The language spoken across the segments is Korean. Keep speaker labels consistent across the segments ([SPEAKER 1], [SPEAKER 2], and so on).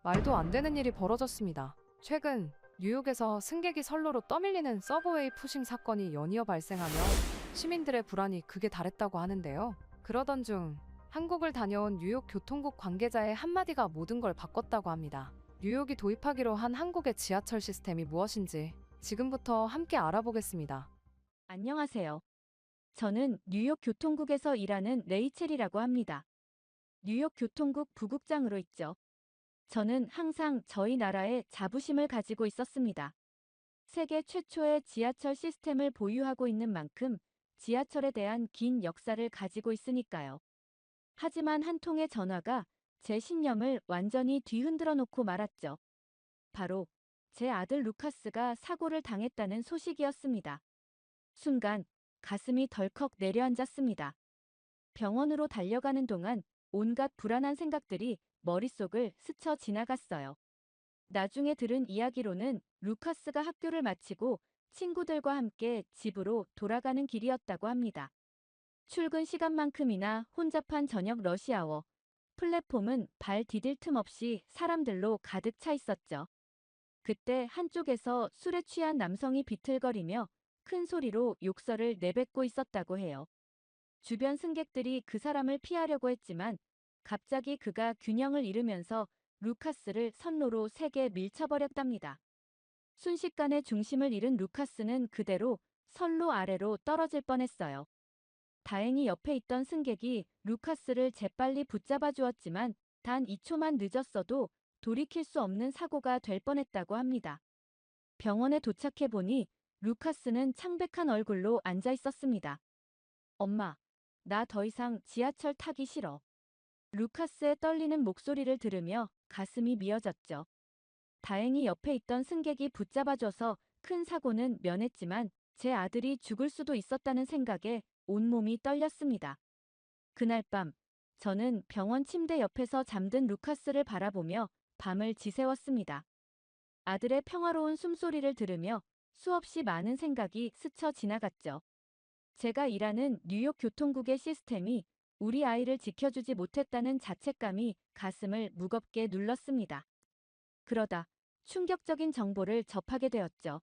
[SPEAKER 1] 말도 안 되는 일이 벌어졌습니다. 최근 뉴욕에서 승객이 선로로 떠밀리는 서브웨이 푸싱 사건이 연이어 발생하며 시민들의 불안이 극에 달했다고 하는데요. 그러던 중 한국을 다녀온 뉴욕 교통국 관계자의 한마디가 모든 걸 바꿨다고 합니다. 뉴욕이 도입하기로 한 한국의 지하철 시스템이 무엇인지 지금부터 함께 알아보겠습니다.
[SPEAKER 2] 안녕하세요. 저는 뉴욕 교통국에서 일하는 레이첼이라고 합니다. 뉴욕 교통국 부국장으로 있죠. 저는 항상 저희 나라에 자부심을 가지고 있었습니다. 세계 최초의 지하철 시스템을 보유하고 있는 만큼 지하철에 대한 긴 역사를 가지고 있으니까요. 하지만 한 통의 전화가 제 신념을 완전히 뒤흔들어 놓고 말았죠. 바로 제 아들 루카스가 사고를 당했다는 소식이었습니다. 순간 가슴이 덜컥 내려앉았습니다. 병원으로 달려가는 동안 온갖 불안한 생각들이 머릿속을 스쳐 지나갔어요. 나중에 들은 이야기로는 루카스가 학교를 마치고 친구들과 함께 집으로 돌아가는 길이었다고 합니다. 출근 시간만큼이나 혼잡한 저녁 러시아워. 플랫폼은 발 디딜 틈 없이 사람들로 가득 차 있었죠. 그때 한쪽에서 술에 취한 남성이 비틀거리며 큰 소리로 욕설을 내뱉고 있었다고 해요. 주변 승객들이 그 사람을 피하려고 했지만 갑자기 그가 균형을 잃으면서 루카스를 선로로 세게 밀쳐버렸답니다. 순식간에 중심을 잃은 루카스는 그대로 선로 아래로 떨어질 뻔했어요. 다행히 옆에 있던 승객이 루카스를 재빨리 붙잡아 주었지만 단 2초만 늦었어도 돌이킬 수 없는 사고가 될 뻔했다고 합니다. 병원에 도착해 보니 루카스는 창백한 얼굴로 앉아 있었습니다. 엄마, 나 더 이상 지하철 타기 싫어. 루카스의 떨리는 목소리를 들으며 가슴이 미어졌죠. 다행히 옆에 있던 승객이 붙잡아줘서 큰 사고는 면했지만 제 아들이 죽을 수도 있었다는 생각에 온몸이 떨렸습니다. 그날 밤, 저는 병원 침대 옆에서 잠든 루카스를 바라보며 밤을 지새웠습니다. 아들의 평화로운 숨소리를 들으며 수없이 많은 생각이 스쳐 지나갔죠. 제가 일하는 뉴욕 교통국의 시스템이 우리 아이를 지켜주지 못했다는 자책감이 가슴을 무겁게 눌렀습니다. 그러다 충격적인 정보를 접하게 되었죠.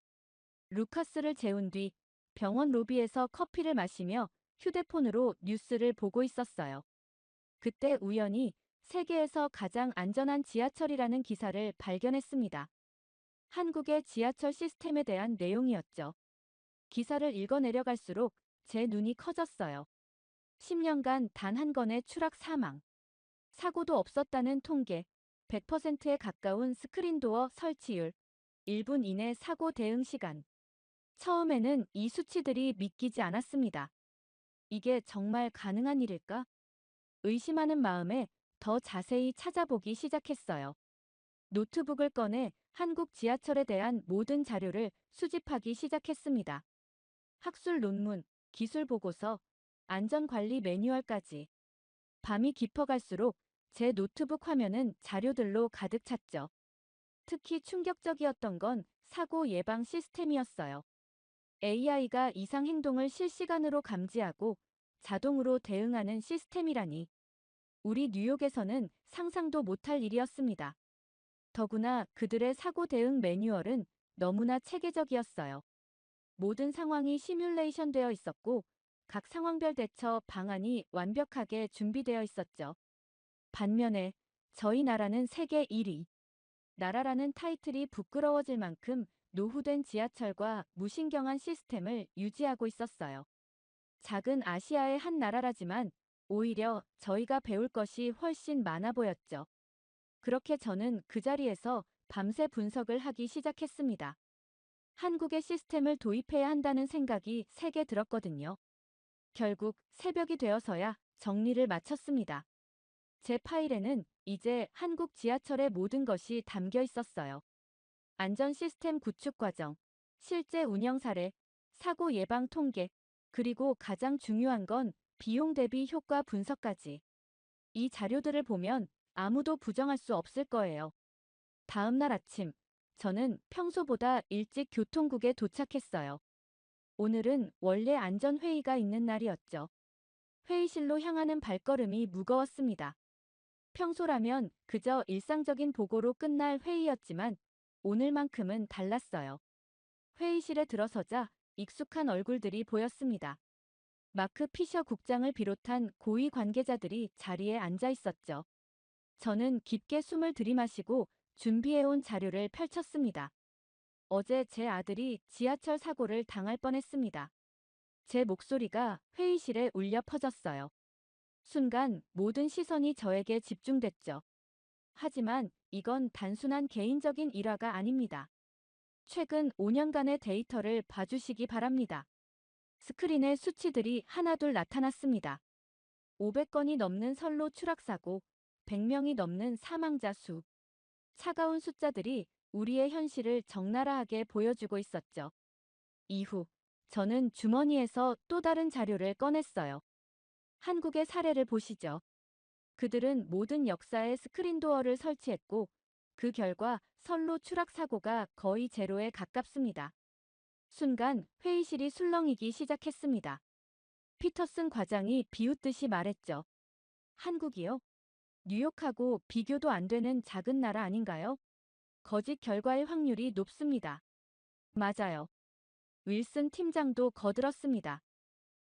[SPEAKER 2] 루카스를 재운 뒤 병원 로비에서 커피를 마시며 휴대폰으로 뉴스를 보고 있었어요. 그때 우연히 세계에서 가장 안전한 지하철이라는 기사를 발견했습니다. 한국의 지하철 시스템에 대한 내용이었죠. 기사를 읽어 내려갈수록 제 눈이 커졌어요. 10년간 단 한 건의 추락 사망, 사고도 없었다는 통계, 100%에 가까운 스크린도어 설치율, 1분 이내 사고 대응 시간. 처음에는 이 수치들이 믿기지 않았습니다. 이게 정말 가능한 일일까? 의심하는 마음에 더 자세히 찾아보기 시작했어요. 노트북을 꺼내 한국 지하철에 대한 모든 자료를 수집하기 시작했습니다. 학술 논문, 기술 보고서, 안전관리 매뉴얼까지. 밤이 깊어갈수록 제 노트북 화면은 자료들로 가득 찼죠. 특히 충격적이었던 건 사고 예방 시스템이었어요. AI가 이상 행동을 실시간으로 감지하고 자동으로 대응하는 시스템이라니. 우리 뉴욕에서는 상상도 못할 일이었습니다. 더구나 그들의 사고 대응 매뉴얼은 너무나 체계적이었어요. 모든 상황이 시뮬레이션 되어 있었고 각 상황별 대처 방안이 완벽하게 준비되어 있었죠. 반면에 저희 나라는 세계 1위. 나라라는 타이틀이 부끄러워질 만큼 노후된 지하철과 무신경한 시스템을 유지하고 있었어요. 작은 아시아의 한 나라라지만 오히려 저희가 배울 것이 훨씬 많아 보였죠. 그렇게 저는 그 자리에서 밤새 분석을 하기 시작했습니다. 한국의 시스템을 도입해야 한다는 생각이 세게 들었거든요. 결국 새벽이 되어서야 정리를 마쳤습니다. 제 파일에는 이제 한국 지하철의 모든 것이 담겨 있었어요. 안전 시스템 구축 과정, 실제 운영 사례, 사고 예방 통계, 그리고 가장 중요한 건 비용 대비 효과 분석까지. 이 자료들을 보면 아무도 부정할 수 없을 거예요. 다음 날 아침, 저는 평소보다 일찍 교통국에 도착했어요. 오늘은 원래 안전회의가 있는 날이었죠. 회의실로 향하는 발걸음이 무거웠습니다. 평소라면 그저 일상적인 보고로 끝날 회의였지만 오늘만큼은 달랐어요. 회의실에 들어서자 익숙한 얼굴들이 보였습니다. 마크 피셔 국장을 비롯한 고위 관계자들이 자리에 앉아 있었죠. 저는 깊게 숨을 들이마시고 준비해온 자료를 펼쳤습니다. 어제 제 아들이 지하철 사고를 당할 뻔했습니다. 제 목소리가 회의실에 울려 퍼졌어요. 순간 모든 시선이 저에게 집중됐죠. 하지만 이건 단순한 개인적인 일화가 아닙니다. 최근 5년간의 데이터를 봐주시기 바랍니다. 스크린에 수치들이 하나둘 나타났습니다. 500건이 넘는 선로 추락사고, 100명이 넘는 사망자 수. 차가운 숫자들이 우리의 현실을 적나라하게 보여주고 있었죠. 이후 저는 주머니에서 또 다른 자료를 꺼냈어요. 한국의 사례를 보시죠. 그들은 모든 역사에 스크린도어를 설치했고 그 결과 선로 추락 사고가 거의 제로에 가깝습니다. 순간 회의실이 술렁이기 시작했습니다. 피터슨 과장이 비웃듯이 말했죠. 한국이요? 뉴욕하고 비교도 안 되는 작은 나라 아닌가요? 거짓 결과의 확률이 높습니다. 맞아요. 윌슨 팀장도 거들었습니다.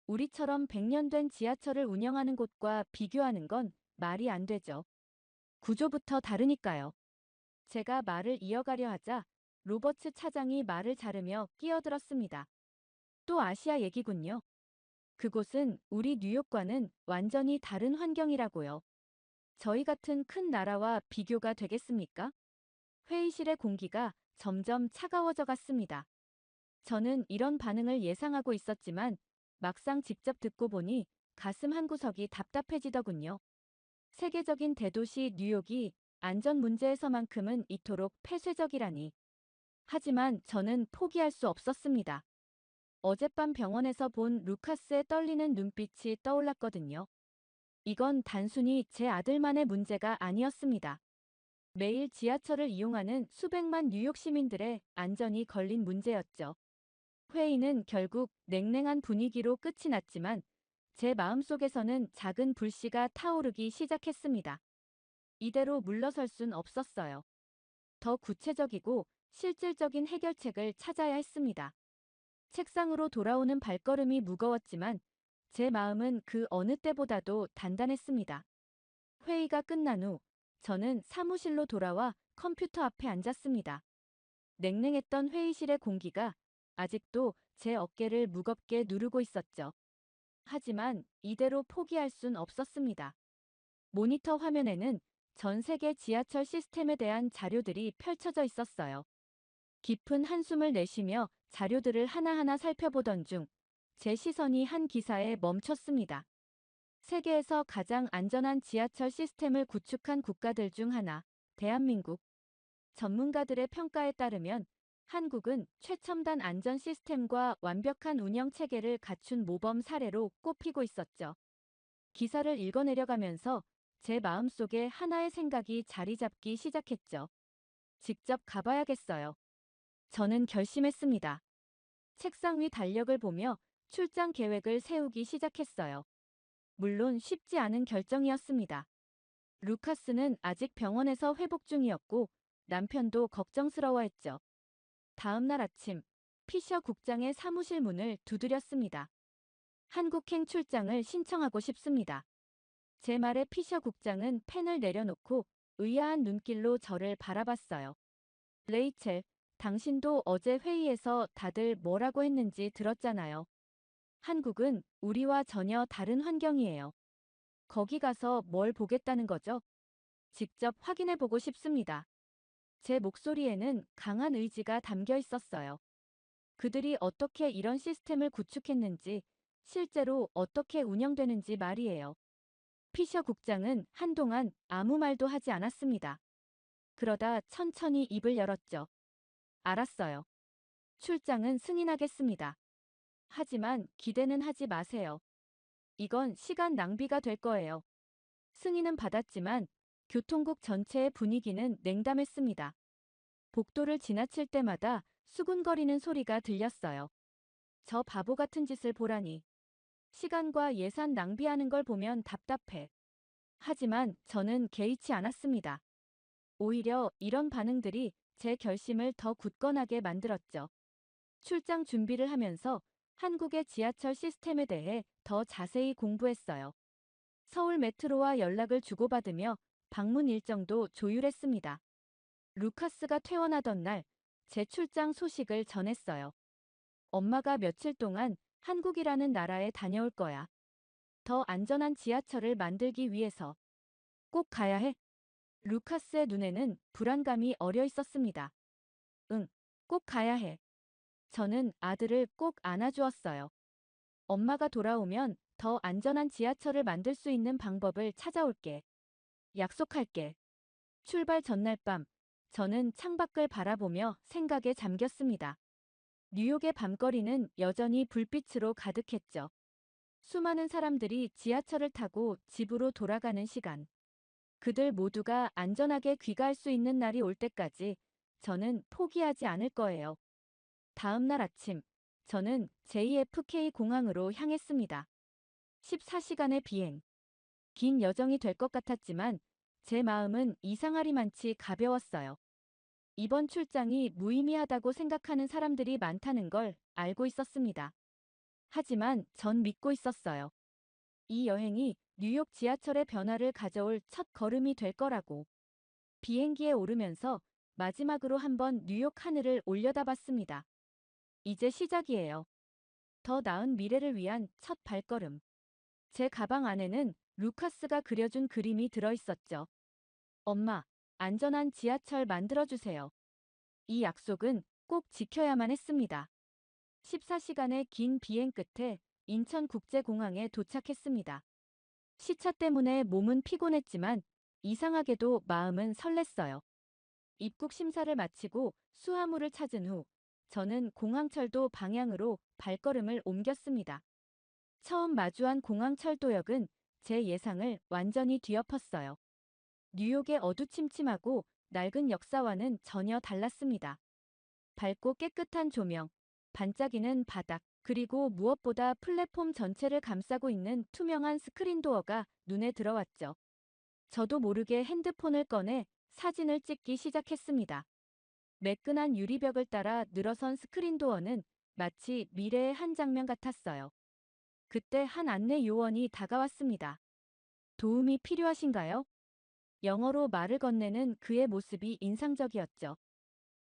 [SPEAKER 2] 우리처럼 100년 된 지하철을 운영하는 곳과 비교하는 건 말이 안 되죠. 구조부터 다르니까요. 제가 말을 이어가려 하자 로버츠 차장이 말을 자르며 끼어들었습니다. 또 아시아 얘기군요. 그곳은 우리 뉴욕과는 완전히 다른 환경이라고요. 저희 같은 큰 나라와 비교가 되겠습니까? 회의실의 공기가 점점 차가워져 갔습니다. 저는 이런 반응을 예상하고 있었지만 막상 직접 듣고 보니 가슴 한구석이 답답해지더군요. 세계적인 대도시 뉴욕이 안전 문제에서만큼은 이토록 폐쇄적이라니. 하지만 저는 포기할 수 없었습니다. 어젯밤 병원에서 본 루카스의 떨리는 눈빛이 떠올랐거든요. 이건 단순히 제 아들만의 문제가 아니었습니다. 매일 지하철을 이용하는 수백만 뉴욕 시민들의 안전이 걸린 문제였죠. 회의는 결국 냉랭한 분위기로 끝이 났지만 제 마음속에서는 작은 불씨가 타오르기 시작했습니다. 이대로 물러설 순 없었어요. 더 구체적이고 실질적인 해결책을 찾아야 했습니다. 책상으로 돌아오는 발걸음이 무거웠지만 제 마음은 그 어느 때보다도 단단했습니다. 회의가 끝난 후 저는 사무실로 돌아와 컴퓨터 앞에 앉았습니다. 냉랭했던 회의실의 공기가 아직도 제 어깨를 무겁게 누르고 있었죠. 하지만 이대로 포기할 순 없었습니다. 모니터 화면에는 전 세계 지하철 시스템에 대한 자료들이 펼쳐져 있었어요. 깊은 한숨을 내쉬며 자료들을 하나하나 살펴보던 중 제 시선이 한 기사에 멈췄습니다. 세계에서 가장 안전한 지하철 시스템을 구축한 국가들 중 하나, 대한민국. 전문가들의 평가에 따르면 한국은 최첨단 안전 시스템과 완벽한 운영 체계를 갖춘 모범 사례로 꼽히고 있었죠. 기사를 읽어내려가면서 제 마음속에 하나의 생각이 자리 잡기 시작했죠. 직접 가봐야겠어요. 저는 결심했습니다. 책상 위 달력을 보며 출장 계획을 세우기 시작했어요. 물론 쉽지 않은 결정이었습니다. 루카스는 아직 병원에서 회복 중이었고 남편도 걱정스러워했죠. 다음 날 아침, 피셔 국장의 사무실 문을 두드렸습니다. 한국행 출장을 신청하고 싶습니다. 제 말에 피셔 국장은 펜을 내려놓고 의아한 눈길로 저를 바라봤어요. 레이첼, 당신도 어제 회의에서 다들 뭐라고 했는지 들었잖아요. 한국은 우리와 전혀 다른 환경이에요. 거기 가서 뭘 보겠다는 거죠? 직접 확인해 보고 싶습니다. 제 목소리에는 강한 의지가 담겨 있었어요. 그들이 어떻게 이런 시스템을 구축했는지, 실제로 어떻게 운영되는지 말이에요. 피셔 국장은 한동안 아무 말도 하지 않았습니다. 그러다 천천히 입을 열었죠. 알았어요. 출장은 승인하겠습니다. 하지만 기대는 하지 마세요. 이건 시간 낭비가 될 거예요. 승인은 받았지만 교통국 전체의 분위기는 냉담했습니다. 복도를 지나칠 때마다 수군거리는 소리가 들렸어요. 저 바보 같은 짓을 보라니. 시간과 예산 낭비하는 걸 보면 답답해. 하지만 저는 개의치 않았습니다. 오히려 이런 반응들이 제 결심을 더 굳건하게 만들었죠. 출장 준비를 하면서 한국의 지하철 시스템에 대해 더 자세히 공부했어요. 서울 메트로와 연락을 주고받으며 방문 일정도 조율했습니다. 루카스가 퇴원하던 날, 제 출장 소식을 전했어요. 엄마가 며칠 동안 한국이라는 나라에 다녀올 거야. 더 안전한 지하철을 만들기 위해서 꼭 가야 해. 루카스의 눈에는 불안감이 어려 있었습니다. 응, 꼭 가야 해. 저는 아들을 꼭 안아주었어요. 엄마가 돌아오면 더 안전한 지하철을 만들 수 있는 방법을 찾아올게. 약속할게. 출발 전날 밤, 저는 창밖을 바라보며 생각에 잠겼습니다. 뉴욕의 밤거리는 여전히 불빛으로 가득했죠. 수많은 사람들이 지하철을 타고 집으로 돌아가는 시간. 그들 모두가 안전하게 귀가할 수 있는 날이 올 때까지 저는 포기하지 않을 거예요. 다음 날 아침, 저는 JFK 공항으로 향했습니다. 14시간의 비행. 긴 여정이 될 것 같았지만 제 마음은 이상하리만치 가벼웠어요. 이번 출장이 무의미하다고 생각하는 사람들이 많다는 걸 알고 있었습니다. 하지만 전 믿고 있었어요. 이 여행이 뉴욕 지하철의 변화를 가져올 첫 걸음이 될 거라고. 비행기에 오르면서 마지막으로 한번 뉴욕 하늘을 올려다봤습니다. 이제 시작이에요. 더 나은 미래를 위한 첫 발걸음. 제 가방 안에는 루카스가 그려준 그림이 들어있었죠. 엄마, 안전한 지하철 만들어주세요. 이 약속은 꼭 지켜야만 했습니다. 14시간의 긴 비행 끝에 인천국제공항에 도착했습니다. 시차 때문에 몸은 피곤했지만 이상하게도 마음은 설렜어요. 입국 심사를 마치고 수화물을 찾은 후 저는 공항철도 방향으로 발걸음을 옮겼습니다. 처음 마주한 공항철도역은 제 예상을 완전히 뒤엎었어요. 뉴욕의 어두침침하고 낡은 역사와는 전혀 달랐습니다. 밝고 깨끗한 조명, 반짝이는 바닥, 그리고 무엇보다 플랫폼 전체를 감싸고 있는 투명한 스크린 도어가 눈에 들어왔죠. 저도 모르게 핸드폰을 꺼내 사진을 찍기 시작했습니다. 매끈한 유리벽을 따라 늘어선 스크린 도어는 마치 미래의 한 장면 같았어요. 그때 한 안내 요원이 다가왔습니다. 도움이 필요하신가요? 영어로 말을 건네는 그의 모습이 인상적이었죠.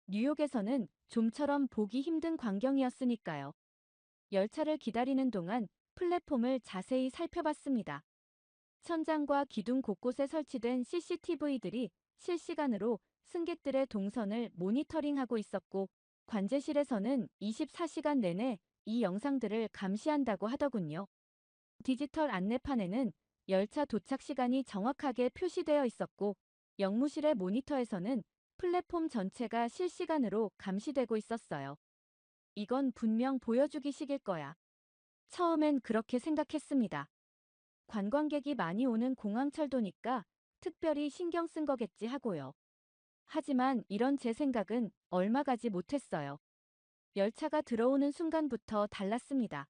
[SPEAKER 2] 뉴욕에서는 좀처럼 보기 힘든 광경이었으니까요. 열차를 기다리는 동안 플랫폼을 자세히 살펴봤습니다. 천장과 기둥 곳곳에 설치된 CCTV들이 실시간으로 승객들의 동선을 모니터링하고 있었고, 관제실에서는 24시간 내내 이 영상들을 감시한다고 하더군요. 디지털 안내판에는 열차 도착 시간이 정확하게 표시되어 있었고, 역무실의 모니터에서는 플랫폼 전체가 실시간으로 감시되고 있었어요. 이건 분명 보여주기식일 거야. 처음엔 그렇게 생각했습니다. 관광객이 많이 오는 공항철도니까 특별히 신경 쓴 거겠지 하고요. 하지만 이런 제 생각은 얼마 가지 못했어요. 열차가 들어오는 순간부터 달랐습니다.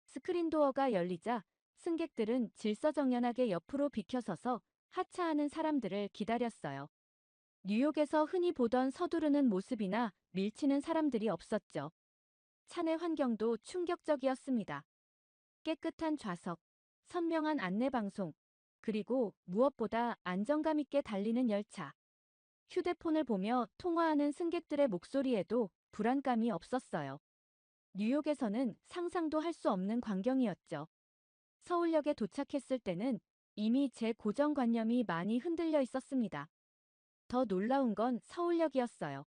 [SPEAKER 2] 스크린 도어가 열리자 승객들은 질서정연하게 옆으로 비켜서서 하차하는 사람들을 기다렸어요. 뉴욕에서 흔히 보던 서두르는 모습이나 밀치는 사람들이 없었죠. 차내 환경도 충격적이었습니다. 깨끗한 좌석, 선명한 안내방송, 그리고 무엇보다 안정감 있게 달리는 열차. 휴대폰을 보며 통화하는 승객들의 목소리에도 불안감이 없었어요. 뉴욕에서는 상상도 할 수 없는 광경이었죠. 서울역에 도착했을 때는 이미 제 고정관념이 많이 흔들려 있었습니다. 더 놀라운 건 서울역이었어요.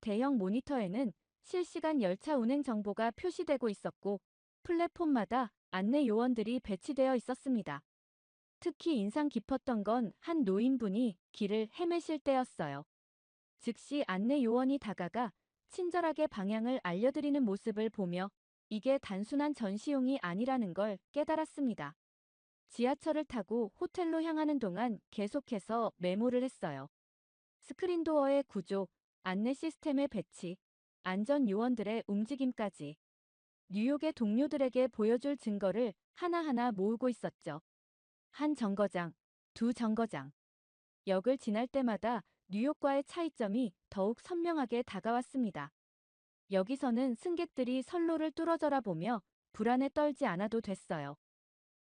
[SPEAKER 2] 대형 모니터에는 실시간 열차 운행 정보가 표시되고 있었고, 플랫폼마다 안내 요원들이 배치되어 있었습니다. 특히 인상 깊었던 건 한 노인분이 길을 헤매실 때였어요. 즉시 안내 요원이 다가가 친절하게 방향을 알려드리는 모습을 보며 이게 단순한 전시용이 아니라는 걸 깨달았습니다. 지하철을 타고 호텔로 향하는 동안 계속해서 메모를 했어요. 스크린 도어의 구조, 안내 시스템의 배치, 안전 요원들의 움직임까지 뉴욕의 동료들에게 보여줄 증거를 하나하나 모으고 있었죠. 한 정거장, 두 정거장. 역을 지날 때마다 뉴욕과의 차이점이 더욱 선명하게 다가왔습니다. 여기서는 승객들이 선로를 뚫어져라 보며 불안에 떨지 않아도 됐어요.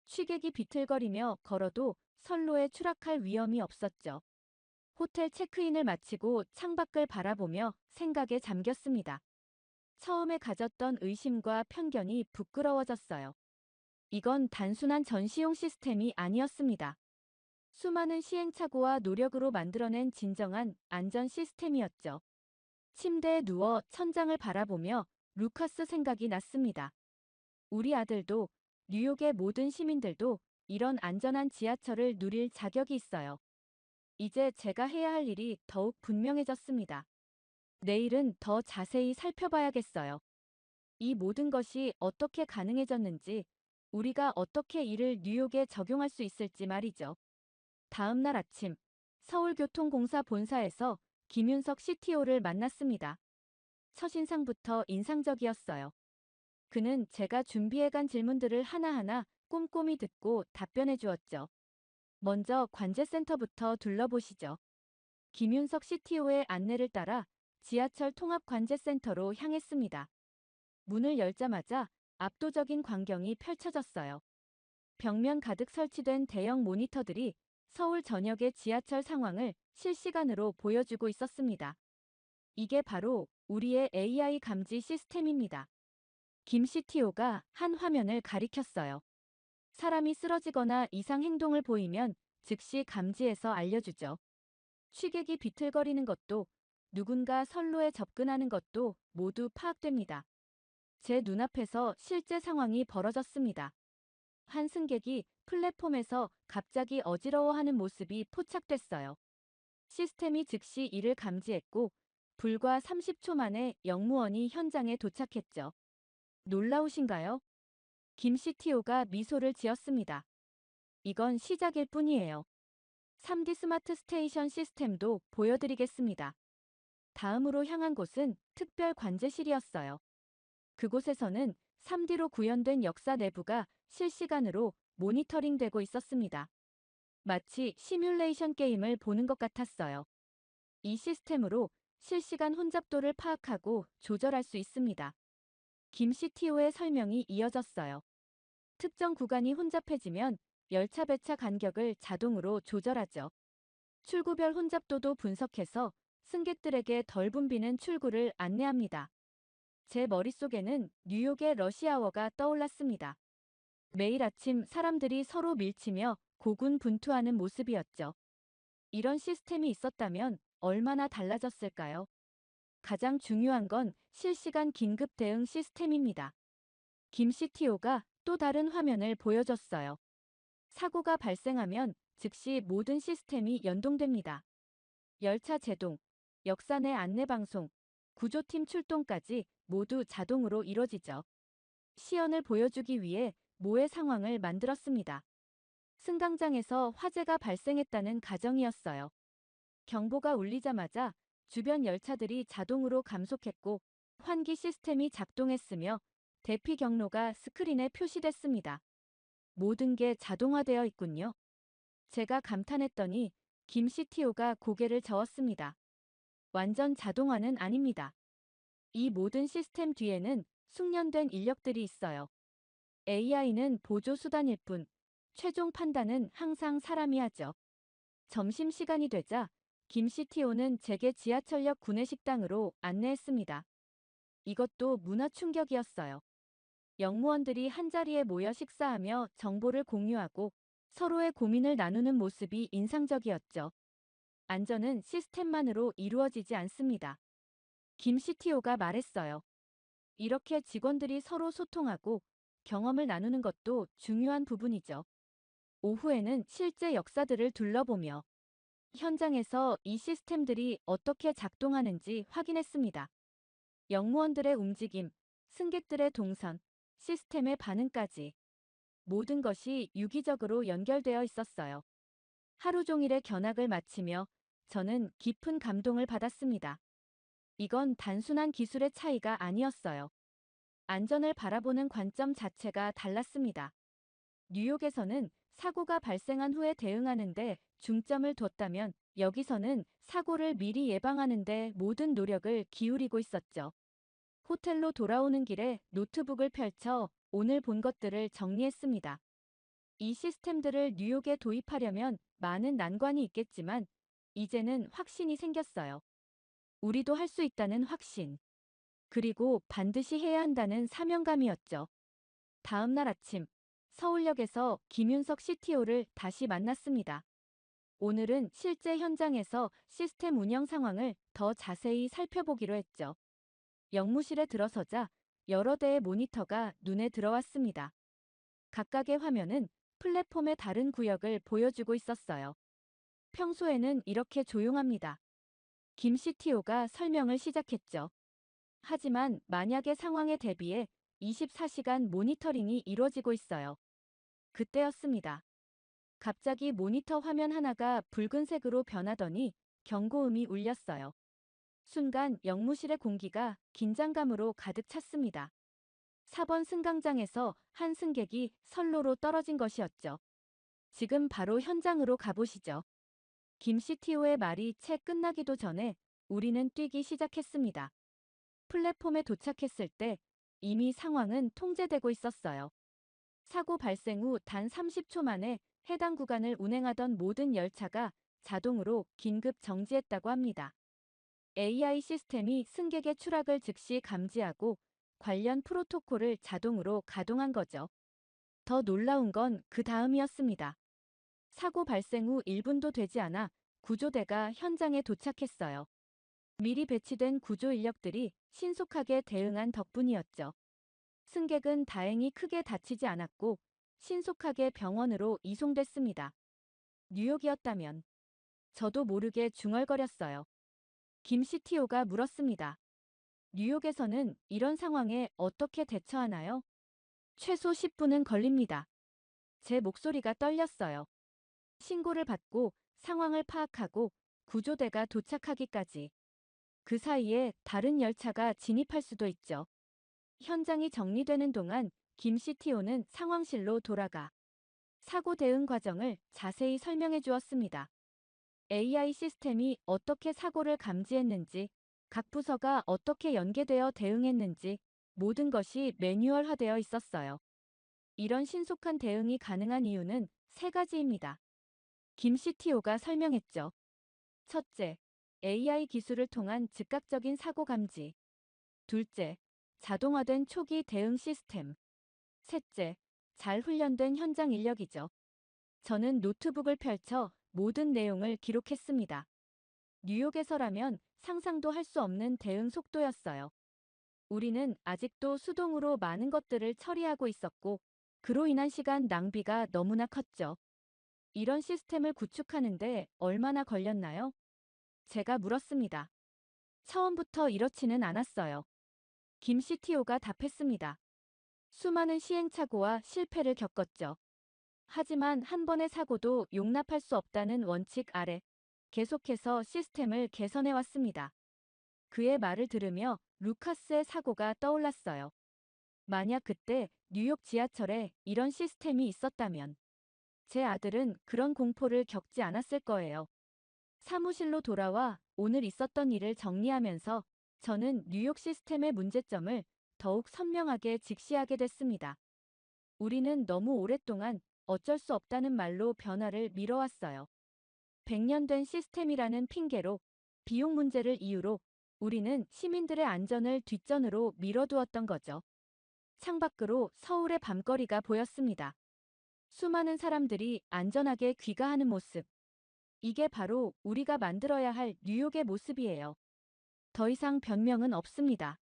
[SPEAKER 2] 취객이 비틀거리며 걸어도 선로에 추락할 위험이 없었죠. 호텔 체크인을 마치고 창밖을 바라보며 생각에 잠겼습니다. 처음에 가졌던 의심과 편견이 부끄러워졌어요. 이건 단순한 전시용 시스템이 아니었습니다. 수많은 시행착오와 노력으로 만들어낸 진정한 안전 시스템이었죠. 침대에 누워 천장을 바라보며 루카스 생각이 났습니다. 우리 아들도, 뉴욕의 모든 시민들도 이런 안전한 지하철을 누릴 자격이 있어요. 이제 제가 해야 할 일이 더욱 분명해졌습니다. 내일은 더 자세히 살펴봐야겠어요. 이 모든 것이 어떻게 가능해졌는지, 우리가 어떻게 이를 뉴욕에 적용할 수 있을지 말이죠. 다음 날 아침, 서울교통공사 본사에서 김윤석 CTO를 만났습니다. 첫인상부터 인상적이었어요. 그는 제가 준비해간 질문들을 하나하나 꼼꼼히 듣고 답변해 주었죠. 먼저 관제센터부터 둘러보시죠. 김윤석 CTO의 안내를 따라 지하철 통합관제센터로 향했습니다. 문을 열자마자 압도적인 광경이 펼쳐졌어요. 벽면 가득 설치된 대형 모니터들이 서울 전역의 지하철 상황을 실시간으로 보여주고 있었습니다. 이게 바로 우리의 AI 감지 시스템입니다. 김 CTO가 한 화면을 가리켰어요. 사람이 쓰러지거나 이상 행동을 보이면 즉시 감지해서 알려주죠. 취객이 비틀거리는 것도 누군가 선로에 접근하는 것도 모두 파악됩니다. 제 눈앞에서 실제 상황이 벌어졌습니다. 한 승객이 플랫폼에서 갑자기 어지러워하는 모습이 포착됐어요. 시스템이 즉시 이를 감지했고 불과 30초 만에 영무원이 현장에 도착했죠. 놀라우신가요? 김 CTO가 미소를 지었습니다. 이건 시작일 뿐이에요. 3D 스마트 스테이션 시스템도 보여드리겠습니다. 다음으로 향한 곳은 특별 관제실이었어요. 그곳에서는 3D로 구현된 역사 내부가 실시간으로 모니터링되고 있었습니다. 마치 시뮬레이션 게임을 보는 것 같았어요. 이 시스템으로 실시간 혼잡도를 파악하고 조절할 수 있습니다. 김 CTO의 설명이 이어졌어요. 특정 구간이 혼잡해지면 열차 배차 간격을 자동으로 조절하죠. 출구별 혼잡도도 분석해서 승객들에게 덜 붐비는 출구를 안내합니다. 제 머릿속에는 뉴욕의 러시아워가 떠올랐습니다. 매일 아침 사람들이 서로 밀치며 고군분투하는 모습이었죠. 이런 시스템이 있었다면 얼마나 달라졌을까요? 가장 중요한 건 실시간 긴급 대응 시스템입니다. 김 CTO가 또 다른 화면을 보여줬어요. 사고가 발생하면 즉시 모든 시스템이 연동됩니다. 열차 제동, 역사 내 안내방송, 구조팀 출동까지 모두 자동으로 이뤄지죠. 시연을 보여주기 위해 모의 상황을 만들었습니다. 승강장에서 화재가 발생했다는 가정이었어요. 경보가 울리자마자 주변 열차들이 자동으로 감속했고 환기 시스템이 작동했으며 대피 경로가 스크린에 표시됐습니다. 모든 게 자동화되어 있군요. 제가 감탄했더니 김 CTO가 고개를 저었습니다. 완전 자동화는 아닙니다. 이 모든 시스템 뒤에는 숙련된 인력들이 있어요. AI는 보조 수단일 뿐, 최종 판단은 항상 사람이 하죠. 점심시간이 되자 김 CTO는 제게 지하철역 구내식당으로 안내했습니다. 이것도 문화 충격이었어요. 영무원들이 한자리에 모여 식사하며 정보를 공유하고 서로의 고민을 나누는 모습이 인상적이었죠. 안전은 시스템만으로 이루어지지 않습니다. 김 CTO가 말했어요. 이렇게 직원들이 서로 소통하고 경험을 나누는 것도 중요한 부분이죠. 오후에는 실제 역사들을 둘러보며 현장에서 이 시스템들이 어떻게 작동하는지 확인했습니다. 영무원들의 움직임, 승객들의 동선, 시스템의 반응까지 모든 것이 유기적으로 연결되어 있었어요. 하루 종일의 견학을 마치며 저는 깊은 감동을 받았습니다. 이건 단순한 기술의 차이가 아니었어요. 안전을 바라보는 관점 자체가 달랐습니다. 뉴욕에서는 사고가 발생한 후에 대응하는데 중점을 뒀다면 여기서는 사고를 미리 예방하는데 모든 노력을 기울이고 있었죠. 호텔로 돌아오는 길에 노트북을 펼쳐 오늘 본 것들을 정리했습니다. 이 시스템들을 뉴욕에 도입하려면 많은 난관이 있겠지만 이제는 확신이 생겼어요. 우리도 할 수 있다는 확신. 그리고 반드시 해야 한다는 사명감이었죠. 다음 날 아침, 서울역에서 김윤석 CTO를 다시 만났습니다. 오늘은 실제 현장에서 시스템 운영 상황을 더 자세히 살펴보기로 했죠. 영무실에 들어서자 여러 대의 모니터가 눈에 들어왔습니다. 각각의 화면은 플랫폼의 다른 구역을 보여주고 있었어요. 평소에는 이렇게 조용합니다. 김 CTO가 설명을 시작했죠. 하지만 만약의 상황에 대비해 24시간 모니터링이 이루어지고 있어요. 그때였습니다. 갑자기 모니터 화면 하나가 붉은색으로 변하더니 경고음이 울렸어요. 순간 영무실의 공기가 긴장감으로 가득 찼습니다. 4번 승강장에서 한 승객이 선로로 떨어진 것이었죠. 지금 바로 현장으로 가보시죠. 김 CTO의 말이 채 끝나기도 전에 우리는 뛰기 시작했습니다. 플랫폼에 도착했을 때 이미 상황은 통제되고 있었어요. 사고 발생 후 단 30초 만에 해당 구간을 운행하던 모든 열차가 자동으로 긴급 정지했다고 합니다. AI 시스템이 승객의 추락을 즉시 감지하고 관련 프로토콜을 자동으로 가동한 거죠. 더 놀라운 건 그 다음이었습니다. 사고 발생 후 1분도 되지 않아 구조대가 현장에 도착했어요. 미리 배치된 구조 인력들이 신속하게 대응한 덕분이었죠. 승객은 다행히 크게 다치지 않았고 신속하게 병원으로 이송됐습니다. 뉴욕이었다면 저도 모르게 중얼거렸어요. 김 CTO가 물었습니다. 뉴욕에서는 이런 상황에 어떻게 대처하나요? 최소 10분은 걸립니다. 제 목소리가 떨렸어요. 신고를 받고 상황을 파악하고 구조대가 도착하기까지. 그 사이에 다른 열차가 진입할 수도 있죠. 현장이 정리되는 동안 김 CTO는 상황실로 돌아가 사고 대응 과정을 자세히 설명해 주었습니다. AI 시스템이 어떻게 사고를 감지했는지, 각 부서가 어떻게 연계되어 대응했는지 모든 것이 매뉴얼화되어 있었어요. 이런 신속한 대응이 가능한 이유는 세 가지입니다. 김 CTO가 설명했죠. 첫째, AI 기술을 통한 즉각적인 사고 감지. 둘째, 자동화된 초기 대응 시스템. 셋째, 잘 훈련된 현장 인력이죠. 저는 노트북을 펼쳐 모든 내용을 기록했습니다. 뉴욕에서라면 상상도 할 수 없는 대응 속도였어요. 우리는 아직도 수동으로 많은 것들을 처리하고 있었고, 그로 인한 시간 낭비가 너무나 컸죠. 이런 시스템을 구축하는데 얼마나 걸렸나요? 제가 물었습니다. 처음부터 이렇지는 않았어요. 김 CTO가 답했습니다. 수많은 시행착오와 실패를 겪었죠. 하지만 한 번의 사고도 용납할 수 없다는 원칙 아래 계속해서 시스템을 개선해 왔습니다. 그의 말을 들으며 루카스의 사고가 떠올랐어요. 만약 그때 뉴욕 지하철에 이런 시스템이 있었다면 제 아들은 그런 공포를 겪지 않았을 거예요. 사무실로 돌아와 오늘 있었던 일을 정리하면서 저는 뉴욕 시스템의 문제점을 더욱 선명하게 직시하게 됐습니다. 우리는 너무 오랫동안 어쩔 수 없다는 말로 변화를 미뤄왔어요. 100년 된 시스템이라는 핑계로 비용 문제를 이유로 우리는 시민들의 안전을 뒷전으로 밀어두었던 거죠. 창밖으로 서울의 밤거리가 보였습니다. 수많은 사람들이 안전하게 귀가하는 모습. 이게 바로 우리가 만들어야 할 뉴욕의 모습이에요. 더 이상 변명은 없습니다.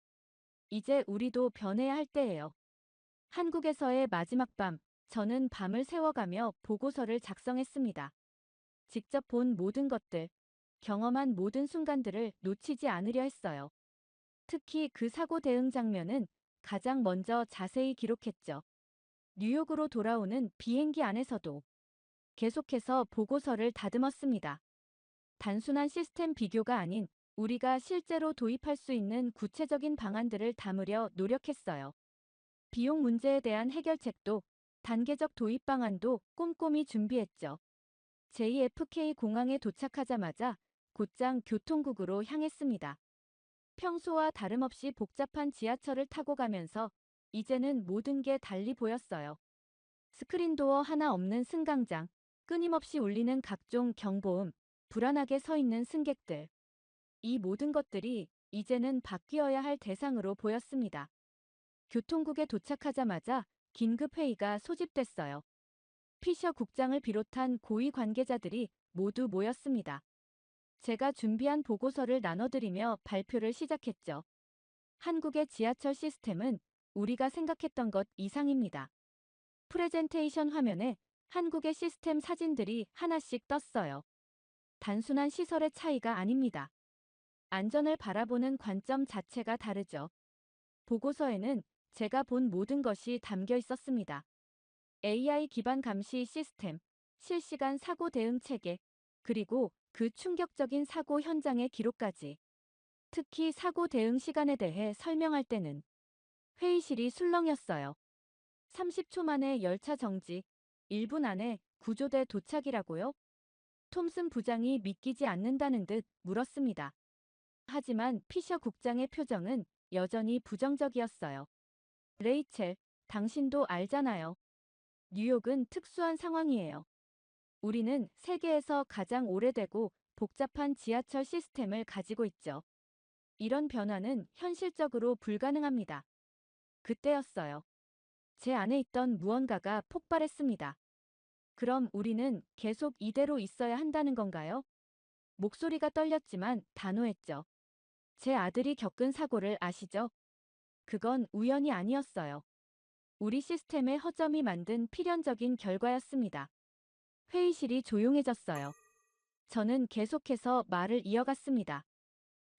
[SPEAKER 2] 이제 우리도 변해야 할 때예요. 한국에서의 마지막 밤, 저는 밤을 새워가며 보고서를 작성했습니다. 직접 본 모든 것들, 경험한 모든 순간들을 놓치지 않으려 했어요. 특히 그 사고 대응 장면은 가장 먼저 자세히 기록했죠. 뉴욕으로 돌아오는 비행기 안에서도 계속해서 보고서를 다듬었습니다. 단순한 시스템 비교가 아닌 우리가 실제로 도입할 수 있는 구체적인 방안들을 담으려 노력했어요. 비용 문제에 대한 해결책도 단계적 도입 방안도 꼼꼼히 준비했죠. JFK 공항에 도착하자마자 곧장 교통국으로 향했습니다. 평소와 다름없이 복잡한 지하철을 타고 가면서 이제는 모든 게 달리 보였어요. 스크린도어 하나 없는 승강장, 끊임없이 울리는 각종 경보음, 불안하게 서 있는 승객들. 이 모든 것들이 이제는 바뀌어야 할 대상으로 보였습니다. 교통국에 도착하자마자 긴급회의가 소집됐어요. 피셔 국장을 비롯한 고위 관계자들이 모두 모였습니다. 제가 준비한 보고서를 나눠드리며 발표를 시작했죠. 한국의 지하철 시스템은 우리가 생각했던 것 이상입니다. 프레젠테이션 화면에 한국의 시스템 사진들이 하나씩 떴어요. 단순한 시설의 차이가 아닙니다. 안전을 바라보는 관점 자체가 다르죠. 보고서에는 제가 본 모든 것이 담겨 있었습니다. AI 기반 감시 시스템, 실시간 사고 대응 체계, 그리고 그 충격적인 사고 현장의 기록까지. 특히 사고 대응 시간에 대해 설명할 때는 회의실이 술렁였어요. 30초 만에 열차 정지, 1분 안에 구조대 도착이라고요? 톰슨 부장이 믿기지 않는다는 듯 물었습니다. 하지만 피셔 국장의 표정은 여전히 부정적이었어요. 레이첼, 당신도 알잖아요. 뉴욕은 특수한 상황이에요. 우리는 세계에서 가장 오래되고 복잡한 지하철 시스템을 가지고 있죠. 이런 변화는 현실적으로 불가능합니다. 그때였어요. 제 안에 있던 무언가가 폭발했습니다. 그럼 우리는 계속 이대로 있어야 한다는 건가요? 목소리가 떨렸지만 단호했죠. 제 아들이 겪은 사고를 아시죠? 그건 우연이 아니었어요. 우리 시스템의 허점이 만든 필연적인 결과였습니다. 회의실이 조용해졌어요. 저는 계속해서 말을 이어갔습니다.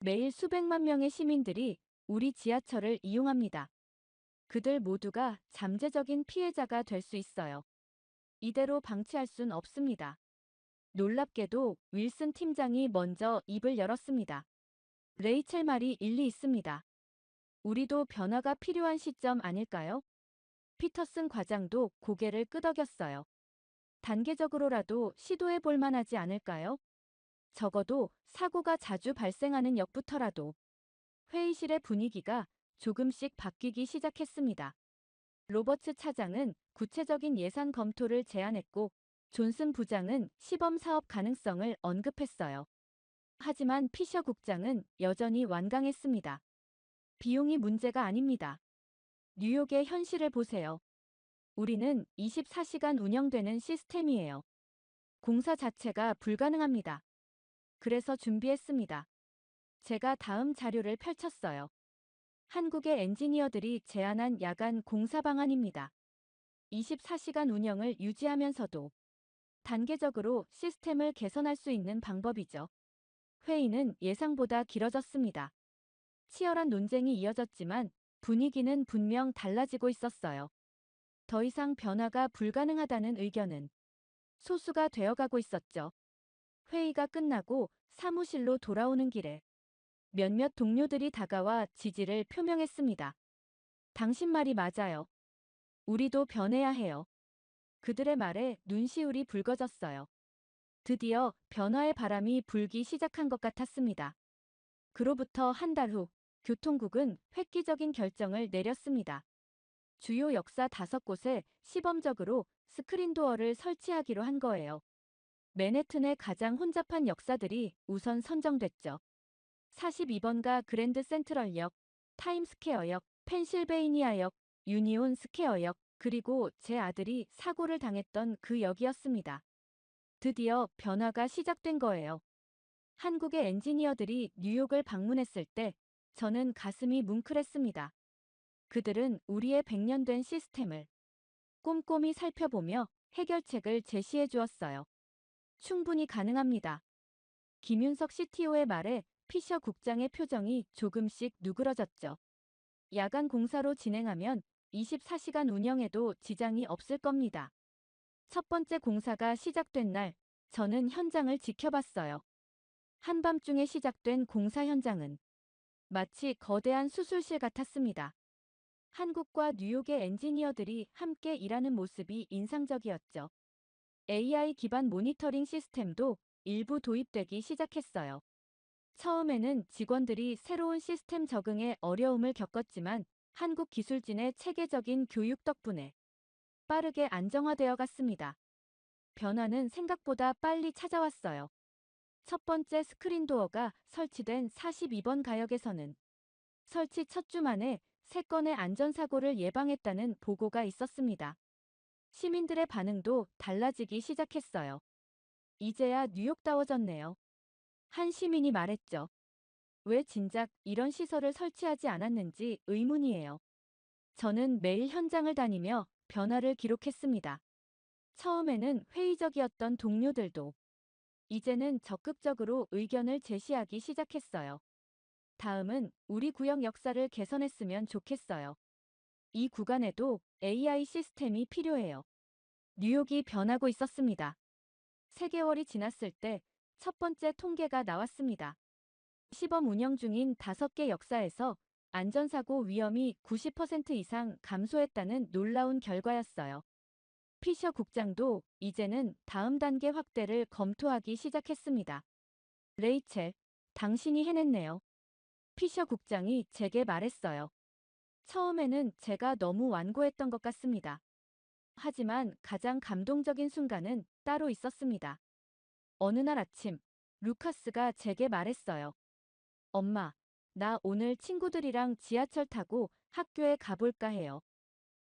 [SPEAKER 2] 매일 수백만 명의 시민들이 우리 지하철을 이용합니다. 그들 모두가 잠재적인 피해자가 될 수 있어요. 이대로 방치할 순 없습니다. 놀랍게도 윌슨 팀장이 먼저 입을 열었습니다. 레이첼 말이 일리 있습니다. 우리도 변화가 필요한 시점 아닐까요? 피터슨 과장도 고개를 끄덕였어요. 단계적으로라도 시도해 볼 만하지 않을까요? 적어도 사고가 자주 발생하는 역부터라도. 회의실의 분위기가 조금씩 바뀌기 시작했습니다. 로버츠 차장은 구체적인 예산 검토를 제안했고 존슨 부장은 시범 사업 가능성을 언급했어요. 하지만 피셔 국장은 여전히 완강했습니다. 비용이 문제가 아닙니다. 뉴욕의 현실을 보세요. 우리는 24시간 운영되는 시스템이에요. 공사 자체가 불가능합니다. 그래서 준비했습니다. 제가 다음 자료를 펼쳤어요. 한국의 엔지니어들이 제안한 야간 공사 방안입니다. 24시간 운영을 유지하면서도 단계적으로 시스템을 개선할 수 있는 방법이죠. 회의는 예상보다 길어졌습니다. 치열한 논쟁이 이어졌지만 분위기는 분명 달라지고 있었어요. 더 이상 변화가 불가능하다는 의견은 소수가 되어가고 있었죠. 회의가 끝나고 사무실로 돌아오는 길에 몇몇 동료들이 다가와 지지를 표명했습니다. 당신 말이 맞아요. 우리도 변해야 해요. 그들의 말에 눈시울이 붉어졌어요. 드디어 변화의 바람이 불기 시작한 것 같았습니다. 그로부터 한 달 후, 교통국은 획기적인 결정을 내렸습니다. 주요 역사 5곳에 시범적으로 스크린도어를 설치하기로 한 거예요. 맨해튼의 가장 혼잡한 역사들이 우선 선정됐죠. 42번가 그랜드 센트럴역, 타임스퀘어역, 펜실베이니아역, 유니온 스퀘어역, 그리고 제 아들이 사고를 당했던 그 역이었습니다. 드디어 변화가 시작된 거예요. 한국의 엔지니어들이 뉴욕을 방문했을 때 저는 가슴이 뭉클했습니다. 그들은 우리의 100년 된 시스템을 꼼꼼히 살펴보며 해결책을 제시해 주었어요. 충분히 가능합니다. 김윤석 CTO의 말에 피셔 국장의 표정이 조금씩 누그러졌죠. 야간 공사로 진행하면 24시간 운영에도 지장이 없을 겁니다. 첫 번째 공사가 시작된 날, 저는 현장을 지켜봤어요. 한밤중에 시작된 공사 현장은 마치 거대한 수술실 같았습니다. 한국과 뉴욕의 엔지니어들이 함께 일하는 모습이 인상적이었죠. AI 기반 모니터링 시스템도 일부 도입되기 시작했어요. 처음에는 직원들이 새로운 시스템 적응에 어려움을 겪었지만 한국 기술진의 체계적인 교육 덕분에 빠르게 안정화되어 갔습니다. 변화는 생각보다 빨리 찾아왔어요. 첫 번째 스크린 도어가 설치된 42번 가역에서는 설치 첫 주 만에 3건의 안전사고를 예방했다는 보고가 있었습니다. 시민들의 반응도 달라지기 시작했어요. 이제야 뉴욕다워졌네요. 한 시민이 말했죠. 왜 진작 이런 시설을 설치하지 않았는지 의문이에요. 저는 매일 현장을 다니며 변화를 기록했습니다. 처음에는 회의적이었던 동료들도 이제는 적극적으로 의견을 제시하기 시작했어요. 다음은 우리 구역 역사를 개선했으면 좋겠어요. 이 구간에도 AI 시스템이 필요해요. 뉴욕이 변하고 있었습니다. 3개월이 지났을 때 첫 번째 통계가 나왔습니다. 시범 운영 중인 5개 역사에서 안전사고 위험이 90% 이상 감소했다는 놀라운 결과였어요. 피셔 국장도 이제는 다음 단계 확대를 검토하기 시작했습니다. 레이첼, 당신이 해냈네요. 피셔 국장이 제게 말했어요. 처음에는 제가 너무 완고했던 것 같습니다. 하지만 가장 감동적인 순간은 따로 있었습니다. 어느 날 아침, 루카스가 제게 말했어요. 엄마, 나 오늘 친구들이랑 지하철 타고 학교에 가볼까 해요.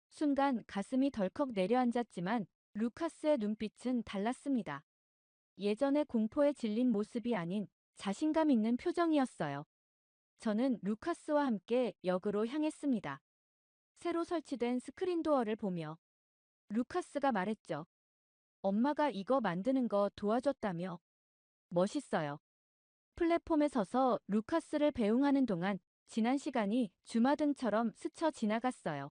[SPEAKER 2] 순간 가슴이 덜컥 내려앉았지만 루카스의 눈빛은 달랐습니다. 예전의 공포에 질린 모습이 아닌 자신감 있는 표정이었어요. 저는 루카스와 함께 역으로 향했습니다. 새로 설치된 스크린 도어를 보며 루카스가 말했죠. 엄마가 이거 만드는 거 도와줬다며. 멋있어요. 플랫폼에 서서 루카스를 배웅하는 동안 지난 시간이 주마등처럼 스쳐 지나갔어요.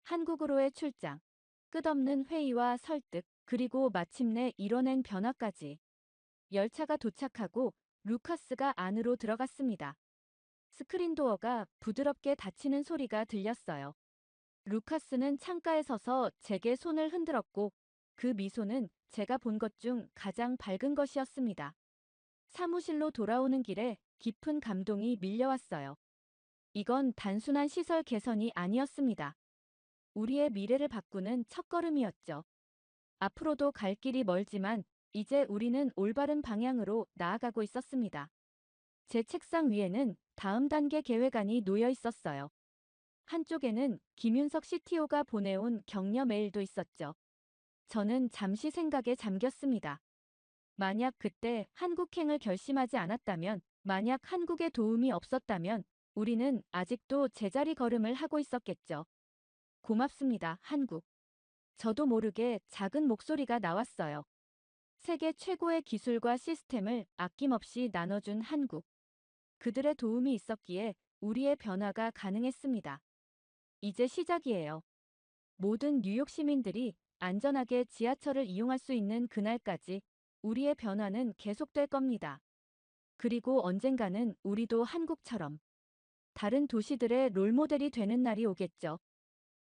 [SPEAKER 2] 한국으로의 출장, 끝없는 회의와 설득, 그리고 마침내 이뤄낸 변화까지. 열차가 도착하고 루카스가 안으로 들어갔습니다. 스크린 도어가 부드럽게 닫히는 소리가 들렸어요. 루카스는 창가에 서서 제게 손을 흔들었고 그 미소는 제가 본 것 중 가장 밝은 것이었습니다. 사무실로 돌아오는 길에 깊은 감동이 밀려왔어요. 이건 단순한 시설 개선이 아니었습니다. 우리의 미래를 바꾸는 첫걸음이었죠. 앞으로도 갈 길이 멀지만 이제 우리는 올바른 방향으로 나아가고 있었습니다. 제 책상 위에는 다음 단계 계획안이 놓여 있었어요. 한쪽에는 김윤석 CTO가 보내온 격려 메일도 있었죠. 저는 잠시 생각에 잠겼습니다. 만약 그때 한국행을 결심하지 않았다면, 만약 한국의 도움이 없었다면 우리는 아직도 제자리 걸음을 하고 있었겠죠. 고맙습니다, 한국. 저도 모르게 작은 목소리가 나왔어요. 세계 최고의 기술과 시스템을 아낌없이 나눠준 한국. 그들의 도움이 있었기에 우리의 변화가 가능했습니다. 이제 시작이에요. 모든 뉴욕 시민들이 안전하게 지하철을 이용할 수 있는 그날까지 우리의 변화는 계속될 겁니다. 그리고 언젠가는 우리도 한국처럼 다른 도시들의 롤모델이 되는 날이 오겠죠.